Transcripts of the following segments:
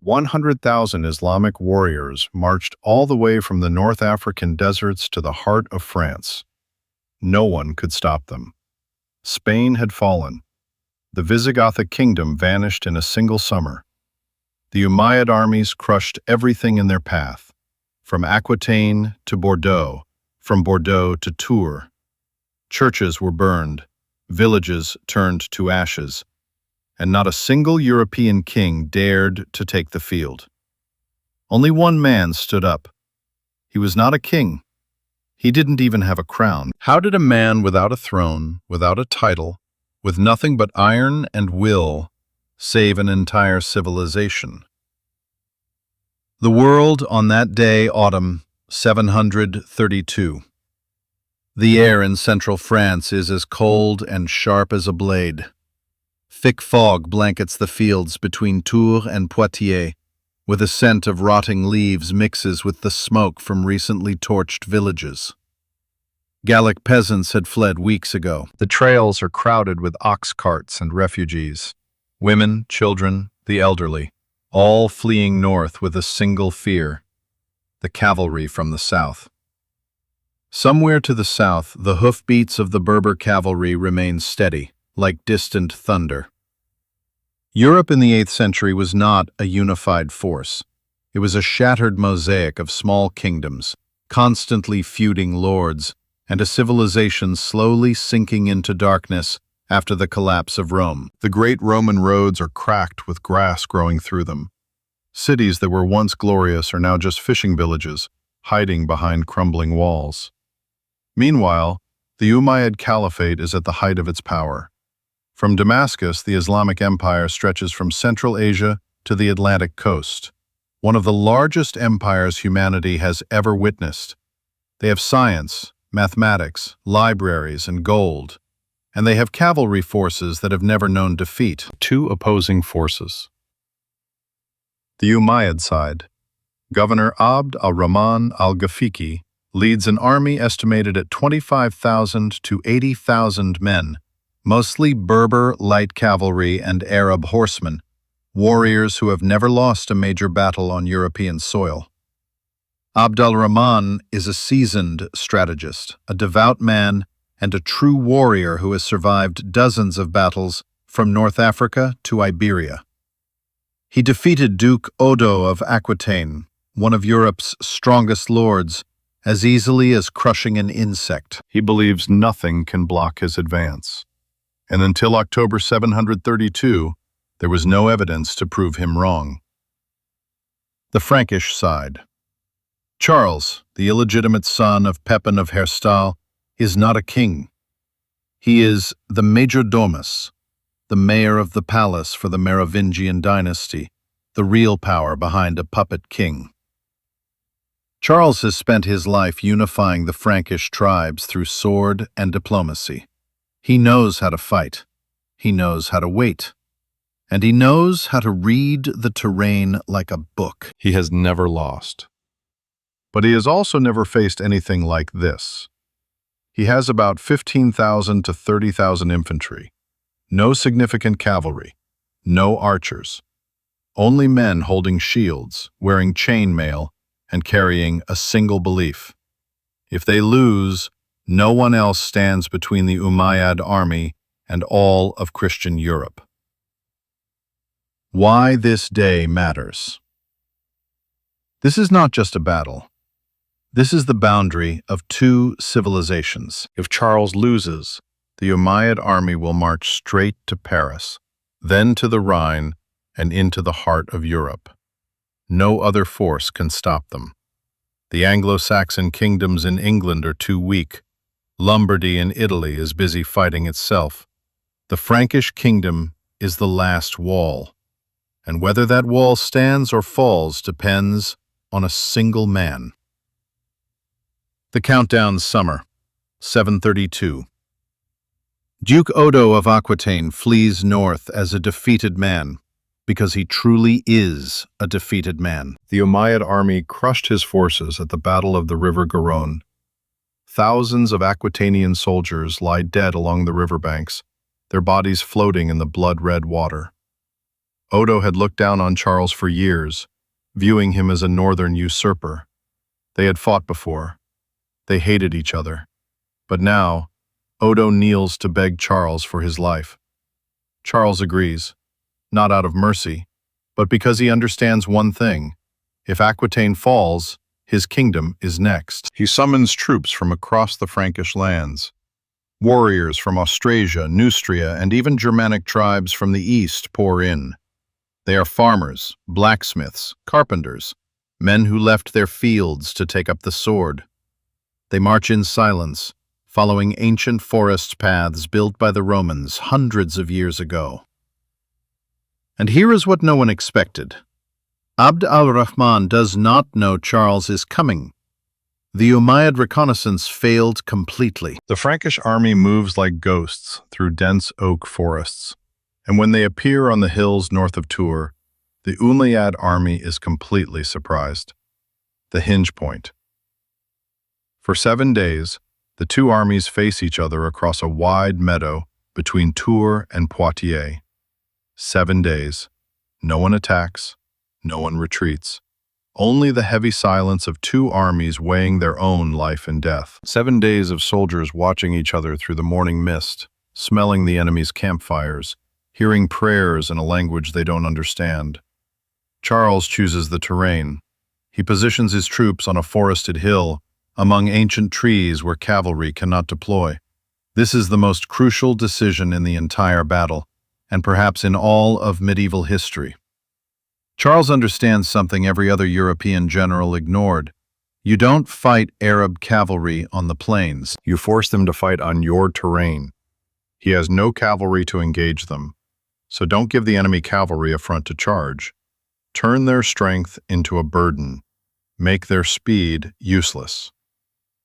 100,000 Islamic warriors marched all the way from the North African deserts to the heart of France. No one could stop them. Spain had fallen. The Visigothic kingdom vanished in a single summer. The Umayyad armies crushed everything in their path, from Aquitaine to Bordeaux, from Bordeaux to Tours. Churches were burned, villages turned to ashes, and not a single European king dared to take the field. Only one man stood up. He was not a king. He didn't even have a crown. How did a man without a throne, without a title, with nothing but iron and will, save an entire civilization? The world on that day, autumn 732. The air in central France is as cold and sharp as a blade. Thick fog blankets the fields between Tours and Poitiers, where the scent of rotting leaves mixes with the smoke from recently torched villages. Gallic peasants had fled weeks ago. The trails are crowded with ox carts and refugees. Women, children, the elderly, all fleeing north with a single fear: the cavalry from the south. Somewhere to the south, the hoofbeats of the Berber cavalry remain steady, like distant thunder. Europe in the 8th century was not a unified force. It was a shattered mosaic of small kingdoms, constantly feuding lords, and a civilization slowly sinking into darkness after the collapse of Rome. The great Roman roads are cracked with grass growing through them. Cities that were once glorious are now just fishing villages, hiding behind crumbling walls. Meanwhile, the Umayyad Caliphate is at the height of its power. From Damascus, the Islamic Empire stretches from Central Asia to the Atlantic coast, one of the largest empires humanity has ever witnessed. They have science, mathematics, libraries, and gold, and they have cavalry forces that have never known defeat. Two opposing forces. The Umayyad side. Governor Abd al-Rahman al-Ghafiqi leads an army estimated at 25,000 to 80,000 men, mostly Berber light cavalry and Arab horsemen, warriors who have never lost a major battle on European soil. Abd al-Rahman is a seasoned strategist, a devout man, and a true warrior who has survived dozens of battles from North Africa to Iberia. He defeated Duke Odo of Aquitaine, one of Europe's strongest lords, as easily as crushing an insect. He believes nothing can block his advance. And until October 732, there was no evidence to prove him wrong. The Frankish side. Charles, the illegitimate son of Pepin of Herstal, is not a king. He is the major domus, the mayor of the palace for the Merovingian dynasty, the real power behind a puppet king. Charles has spent his life unifying the Frankish tribes through sword and diplomacy. He knows how to fight, he knows how to wait, and he knows how to read the terrain like a book. He has never lost. But he has also never faced anything like this. He has about 15,000 to 30,000 infantry, no significant cavalry, no archers, only men holding shields, wearing chainmail, and carrying a single belief: if they lose, no one else stands between the Umayyad army and all of Christian Europe. Why this day matters. This is not just a battle. This is the boundary of two civilizations. If Charles loses, the Umayyad army will march straight to Paris, then to the Rhine, and into the heart of Europe. No other force can stop them. The Anglo-Saxon kingdoms in England are too weak. Lombardy in Italy is busy fighting itself. The Frankish kingdom is the last wall, and whether that wall stands or falls depends on a single man. The countdown summer, 732. Duke Odo of Aquitaine flees north as a defeated man, because he truly is a defeated man. The Umayyad army crushed his forces at the Battle of the River Garonne. Thousands of Aquitanian soldiers lie dead along the riverbanks, their bodies floating in the blood-red water. Odo had looked down on Charles for years, viewing him as a northern usurper. They had fought before. They hated each other. But now, Odo kneels to beg Charles for his life. Charles agrees, not out of mercy, but because he understands one thing. If Aquitaine falls, his kingdom is next. He summons troops from across the Frankish lands. Warriors from Austrasia, Neustria, and even Germanic tribes from the east pour in. They are farmers, blacksmiths, carpenters, men who left their fields to take up the sword. They march in silence, following ancient forest paths built by the Romans hundreds of years ago. And here is what no one expected. Abd al-Rahman does not know Charles is coming. The Umayyad reconnaissance failed completely. The Frankish army moves like ghosts through dense oak forests, and when they appear on the hills north of Tours, the Umayyad army is completely surprised. The hinge point. For 7 days, the two armies face each other across a wide meadow between Tours and Poitiers. 7 days. No one attacks, no one retreats. Only the heavy silence of two armies weighing their own life and death. 7 days of soldiers watching each other through the morning mist, smelling the enemy's campfires, hearing prayers in a language they don't understand. Charles chooses the terrain. He positions his troops on a forested hill, among ancient trees where cavalry cannot deploy. This is the most crucial decision in the entire battle, and perhaps in all of medieval history. Charles understands something every other European general ignored. You don't fight Arab cavalry on the plains. You force them to fight on your terrain. He has no cavalry to engage them, so don't give the enemy cavalry a front to charge. Turn their strength into a burden. Make their speed useless.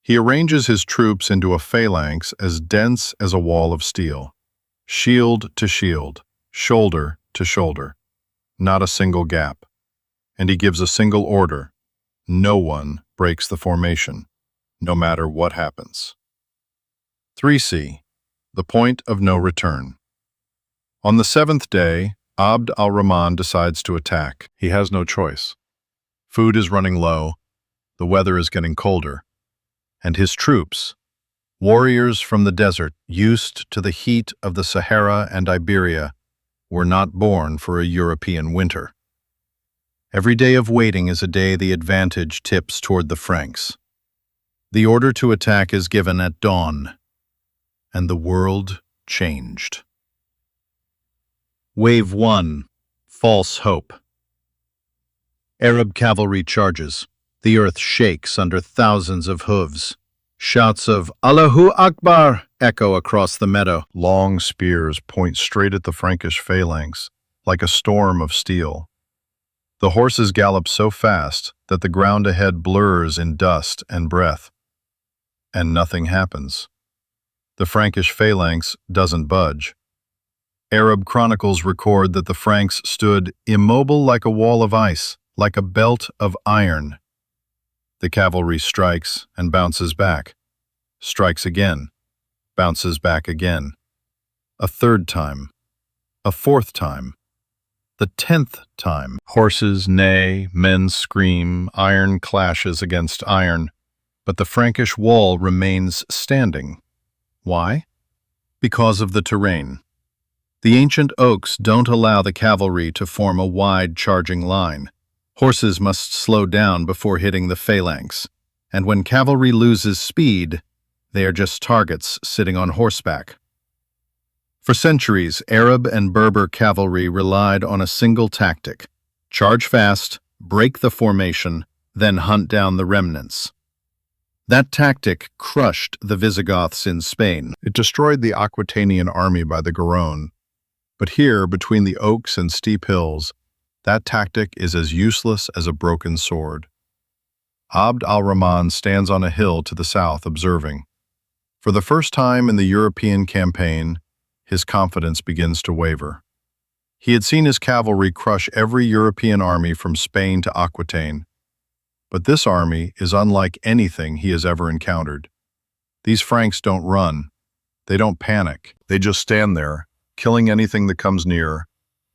He arranges his troops into a phalanx as dense as a wall of steel. Shield to shield, shoulder to shoulder. Not a single gap. And he gives a single order. No one breaks the formation, no matter what happens. 3c. The point of no return. On the 7th day, Abd al-Rahman decides to attack. He has no choice. Food is running low, the weather is getting colder, and his troops, warriors from the desert used to the heat of the Sahara and Iberia, were not born for a European winter. Every day of waiting is a day the advantage tips toward the Franks. The order to attack is given at dawn, and the world changed. Wave 1. False hope. Arab cavalry charges. The earth shakes under thousands of hooves. Shouts of Allahu Akbar echo across the meadow. Long spears point straight at the Frankish phalanx, like a storm of steel. The horses gallop so fast that the ground ahead blurs in dust and breath. And nothing happens. The Frankish phalanx doesn't budge. Arab chronicles record that the Franks stood immobile like a wall of ice, like a belt of iron. The cavalry strikes and bounces back, strikes again, bounces back again. A third time, a fourth time, the 10th time. Horses neigh, men scream, iron clashes against iron, but the Frankish wall remains standing. Why? Because of the terrain. The ancient oaks don't allow the cavalry to form a wide charging line. Horses must slow down before hitting the phalanx, and when cavalry loses speed, they are just targets sitting on horseback. For centuries, Arab and Berber cavalry relied on a single tactic: charge fast, break the formation, then hunt down the remnants. That tactic crushed the Visigoths in Spain. It destroyed the Aquitanian army by the Garonne. But here, between the oaks and steep hills, that tactic is as useless as a broken sword. Abd al-Rahman stands on a hill to the south observing. For the first time in the European campaign, his confidence begins to waver. He had seen his cavalry crush every European army from Spain to Aquitaine. But this army is unlike anything he has ever encountered. These Franks don't run. They don't panic. They just stand there, killing anything that comes near,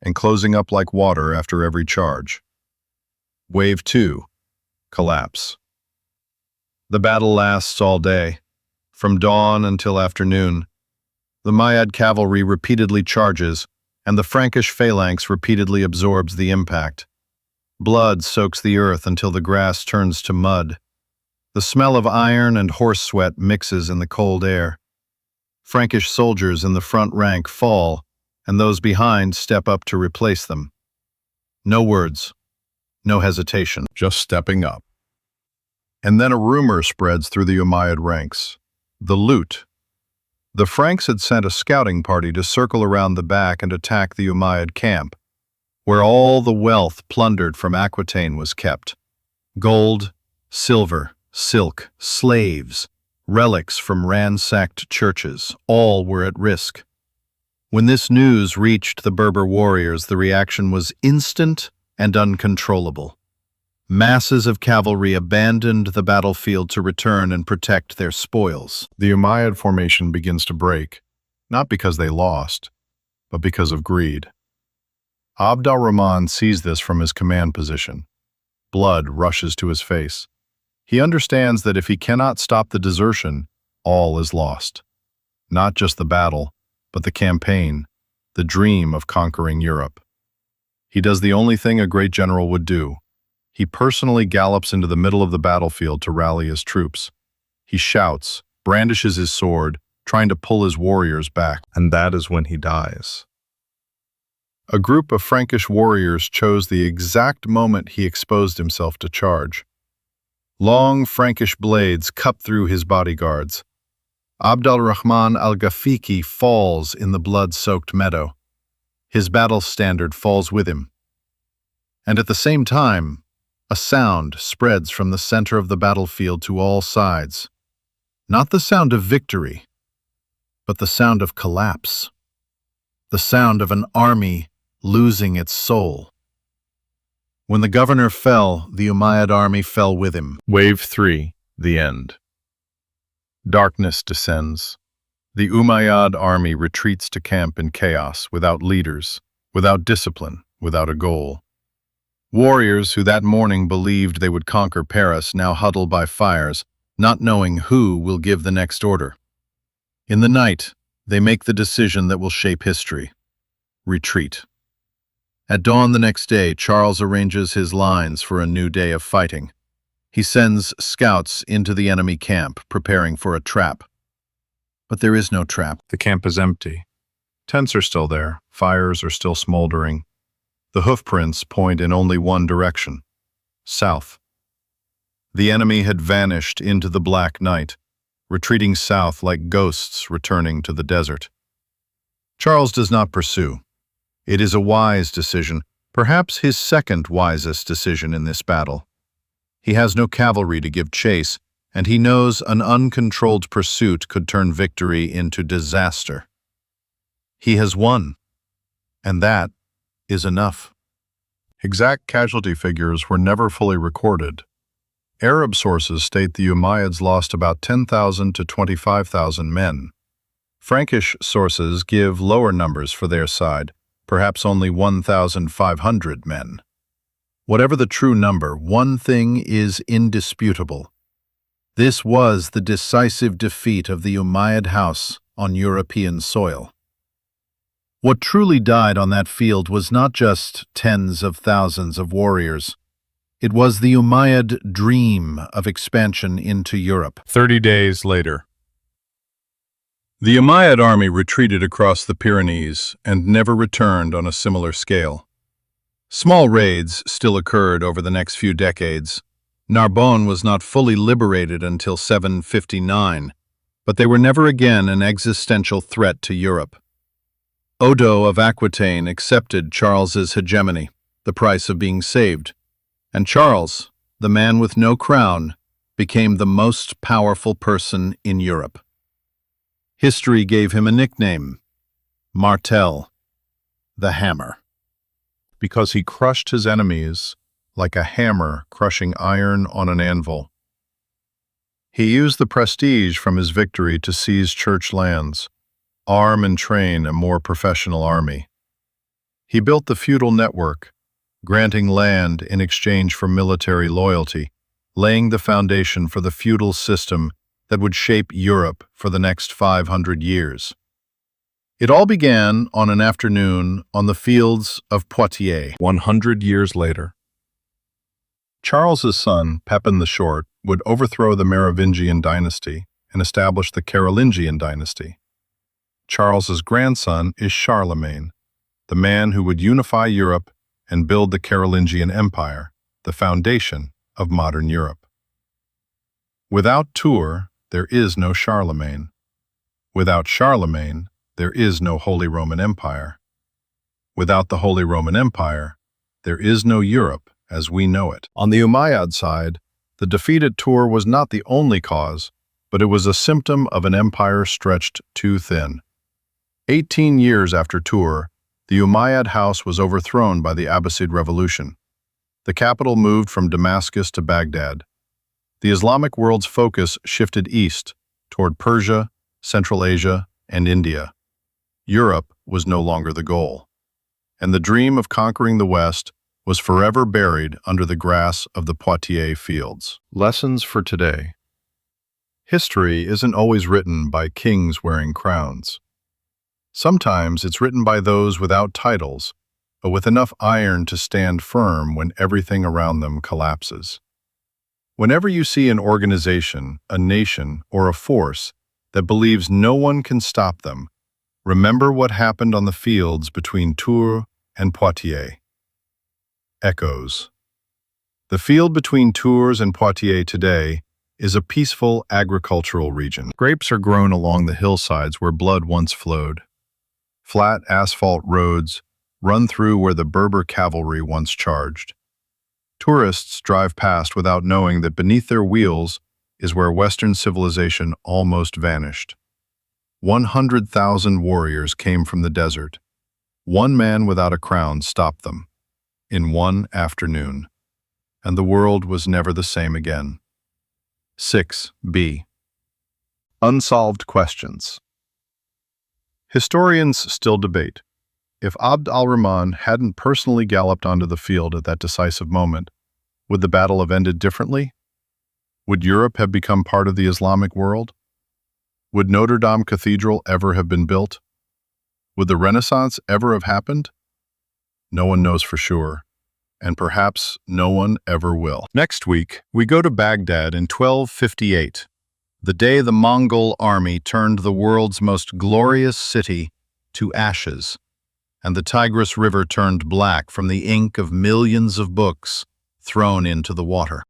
and closing up like water after every charge. Wave 2. Collapse. The battle lasts all day, from dawn until afternoon. The Umayyad cavalry repeatedly charges, and the Frankish phalanx repeatedly absorbs the impact. Blood soaks the earth until the grass turns to mud. The smell of iron and horse sweat mixes in the cold air. Frankish soldiers in the front rank fall, and those behind step up to replace them. No words, no hesitation, just stepping up. And then a rumor spreads through the Umayyad ranks. The loot. The Franks had sent a scouting party to circle around the back and attack the Umayyad camp, where all the wealth plundered from Aquitaine was kept. Gold, silver, silk, slaves, relics from ransacked churches, all were at risk. When this news reached the Berber warriors, the reaction was instant and uncontrollable. Masses of cavalry abandoned the battlefield to return and protect their spoils. The Umayyad formation begins to break, not because they lost, but because of greed. Abd al-Rahman sees this from his command position. Blood rushes to his face. He understands that if he cannot stop the desertion, all is lost. Not just the battle, but the campaign, the dream of conquering Europe. He does the only thing a great general would do. He personally gallops into the middle of the battlefield to rally his troops. He shouts, brandishes his sword, trying to pull his warriors back, and that is when he dies. A group of Frankish warriors chose the exact moment he exposed himself to charge. Long Frankish blades cut through his bodyguards. Abd al-Rahman al-Ghafiqi falls in the blood-soaked meadow. His battle standard falls with him. And at the same time, a sound spreads from the center of the battlefield to all sides. Not the sound of victory, but the sound of collapse. The sound of an army losing its soul. When the governor fell, the Umayyad army fell with him. Wave 3, the end. Darkness descends. The Umayyad army retreats to camp in chaos, without leaders, without discipline, without a goal. Warriors who that morning believed they would conquer Paris now huddle by fires, not knowing who will give the next order. In the night, they make the decision that will shape history. Retreat. At dawn the next day, Charles arranges his lines for a new day of fighting. He sends scouts into the enemy camp, preparing for a trap. But there is no trap. The camp is empty. Tents are still there. Fires are still smoldering. The hoofprints point in only one direction, south. The enemy had vanished into the black night, retreating south like ghosts returning to the desert. Charles does not pursue. It is a wise decision, perhaps his second wisest decision in this battle. He has no cavalry to give chase, and he knows an uncontrolled pursuit could turn victory into disaster. He has won, and that is enough. Exact casualty figures were never fully recorded. Arab sources state the Umayyads lost about 10,000 to 25,000 men. Frankish sources give lower numbers for their side, perhaps only 1,500 men. Whatever the true number, one thing is indisputable. This was the decisive defeat of the Umayyad house on European soil. What truly died on that field was not just tens of thousands of warriors. It was the Umayyad dream of expansion into Europe. 30 days later. The Umayyad army retreated across the Pyrenees and never returned on a similar scale. Small raids still occurred over the next few decades. Narbonne was not fully liberated until 759, but they were never again an existential threat to Europe. Odo of Aquitaine accepted Charles's hegemony, the price of being saved, and Charles, the man with no crown, became the most powerful person in Europe. History gave him a nickname, Martel, the Hammer, because he crushed his enemies like a hammer crushing iron on an anvil. He used the prestige from his victory to seize church lands, arm and train a more professional army. He built the feudal network, granting land in exchange for military loyalty, laying the foundation for the feudal system that would shape Europe for the next 500 years. It all began on an afternoon on the fields of Poitiers. 100 years later, Charles's son, Pepin the Short, would overthrow the Merovingian dynasty and establish the Carolingian dynasty. Charles's grandson is Charlemagne, the man who would unify Europe and build the Carolingian Empire, the foundation of modern Europe. Without Tours, there is no Charlemagne. Without Charlemagne, there is no Holy Roman Empire. Without the Holy Roman Empire, there is no Europe as we know it. On the Umayyad side, the defeat at Tours was not the only cause, but it was a symptom of an empire stretched too thin. 18 years after Tours, the Umayyad house was overthrown by the Abbasid Revolution. The capital moved from Damascus to Baghdad. The Islamic world's focus shifted east, toward Persia, Central Asia, and India. Europe was no longer the goal, and the dream of conquering the West was forever buried under the grass of the Poitiers fields. Lessons for today. History isn't always written by kings wearing crowns. Sometimes it's written by those without titles, but with enough iron to stand firm when everything around them collapses. Whenever you see an organization, a nation, or a force that believes no one can stop them, remember what happened on the fields between Tours and Poitiers. Echoes. The field between Tours and Poitiers today is a peaceful agricultural region. Grapes are grown along the hillsides where blood once flowed. Flat asphalt roads run through where the Berber cavalry once charged. Tourists drive past without knowing that beneath their wheels is where Western civilization almost vanished. 100,000 warriors came from the desert. One man without a crown stopped them in one afternoon, and the world was never the same again. 6b. Unsolved questions. Historians still debate. If Abd al-Rahman hadn't personally galloped onto the field at that decisive moment, would the battle have ended differently? Would Europe have become part of the Islamic world? Would Notre Dame Cathedral ever have been built? Would the Renaissance ever have happened? No one knows for sure, and perhaps no one ever will. Next week, we go to Baghdad in 1258, the day the Mongol army turned the world's most glorious city to ashes, and the Tigris River turned black from the ink of millions of books thrown into the water.